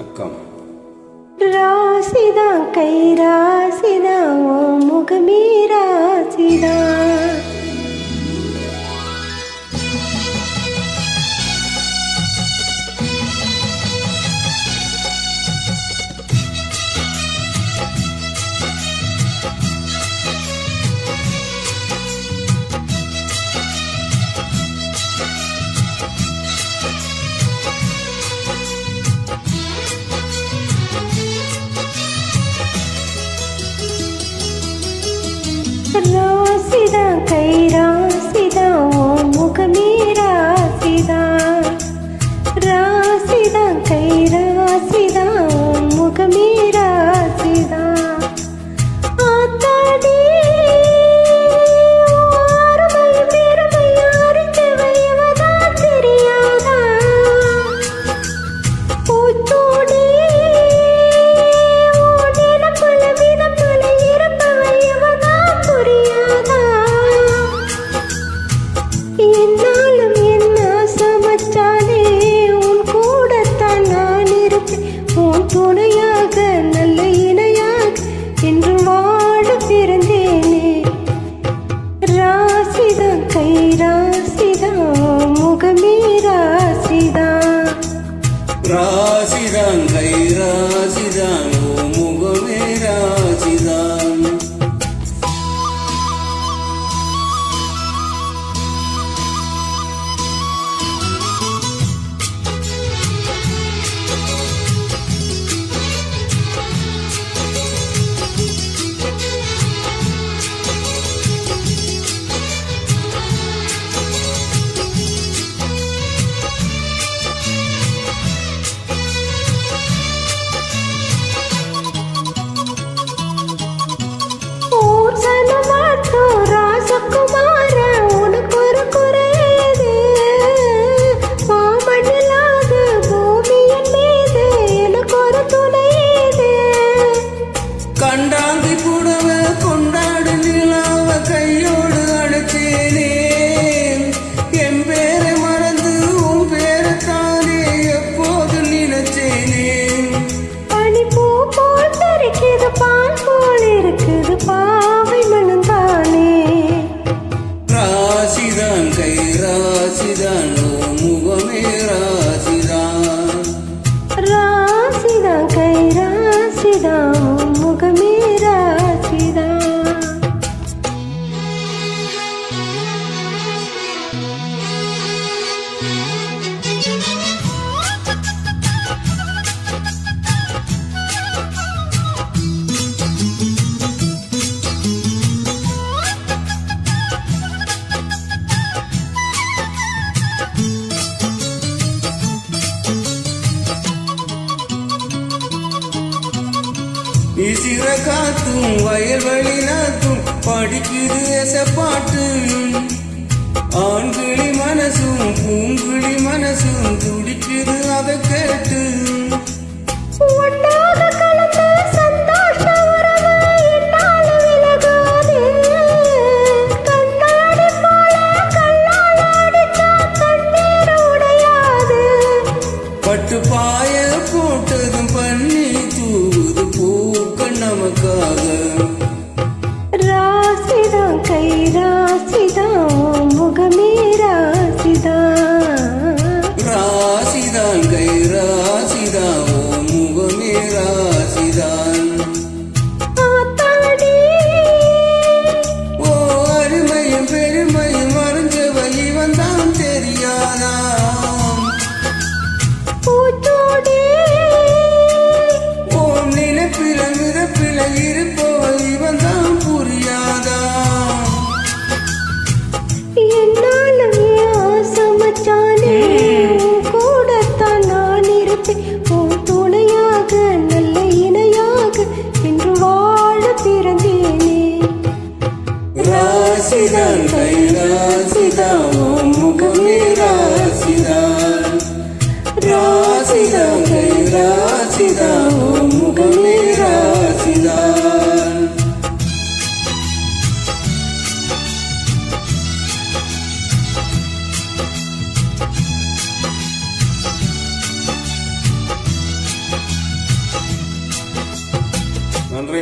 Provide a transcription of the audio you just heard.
அக்கம் ராசிதான் கை ராசிதான் ஓ முகமே ராசிதான். ராசிதான் கை ராசிதான் ஓ முகமே ராசிதான். ராசிதான் கை ராசிதான் ஓ முகமே ராசிதான். ஆத்தாடி ஆறுமை பெருமை அறிந்தவை அவதான் தெரியாதா. பூச்சோடி நிலப்பல விதப்பல இருப்பவை அவதான் புரியாதா. என்னாலும் என்ன சமைச்சாலே உன் கூடத்தான் நான் இருப்பேன். உன் துணையாக நல்ல இணையாக என்று வாழ பிறந்தேனே. ராசிதான் கை ராசிதான் முகமே ராசிதான். ராசிதான் கை ராசிதான் ஓ முகமே ராசிதான். ராசகுமார உனக்கு ஒரு குறையது. மாமண்ணில்லாத பூமியின் மீது எனக்கு ஒரு துணையது. கண்டாங்கி புடவ கொண்டாடு நிலாவ கையோடு அடைச்சேனே. என் பேரை மறந்து உன் பேரைத்தானே எப்போது நினைச்சேனே. பனிப்பூ போல் தெரிக்குது பால் போல் இருக்குது பாவை மனந்தானே. ராசிதான் கை ராசிதான் ஓ முகமே ராசிதான். ராசிதான் கை ராசிதான் முகமே ராசிதான். இசிற காத்தும் வயல்வெளி நாத்தும் படிக்குது எசப்பாட்டு. ஆண்கிளி மனசும் பூங்கிளி மனசும் துடிக்குது அதை கேட்டு. ஒன்றாக கலந்த சந்தோஷ உறவு என்னால் விலகாது. கண்ணாடி போல கல்லால் அடித்தா கண்ணீர் உடையாது. பட்டு பாய போட்டதும் பண்ணி தூவுது பூக்கள் நமக்காக. ராசிதான் கை ராசிதான் முகமே ராசிதான். ராசிதான் கை ராசிதான் ஓ முகமே ராசிதான். ஆத்தாடி ஓ அருமையும் பெருமையும் மறைஞ்சவள் இவன் தான் தெரியாதா. பூச்சோடி ஓம் நினைப்பில மிதப்பில இருப்பவள் இவன் தான் புரியாதா. என்னாலும் சமைச்சானே உன் கூடத்தான் நான் இருப்பேன். உன் துணையாக நல்ல இணையாக என்று வாழ பிறந்தேனே. ராசிதான் கை ராசிதான் ஓ முகமே ராசிதான். ராசிதான் கை ராசிதான் ஓ முகமே ராசிதான். நன்றி.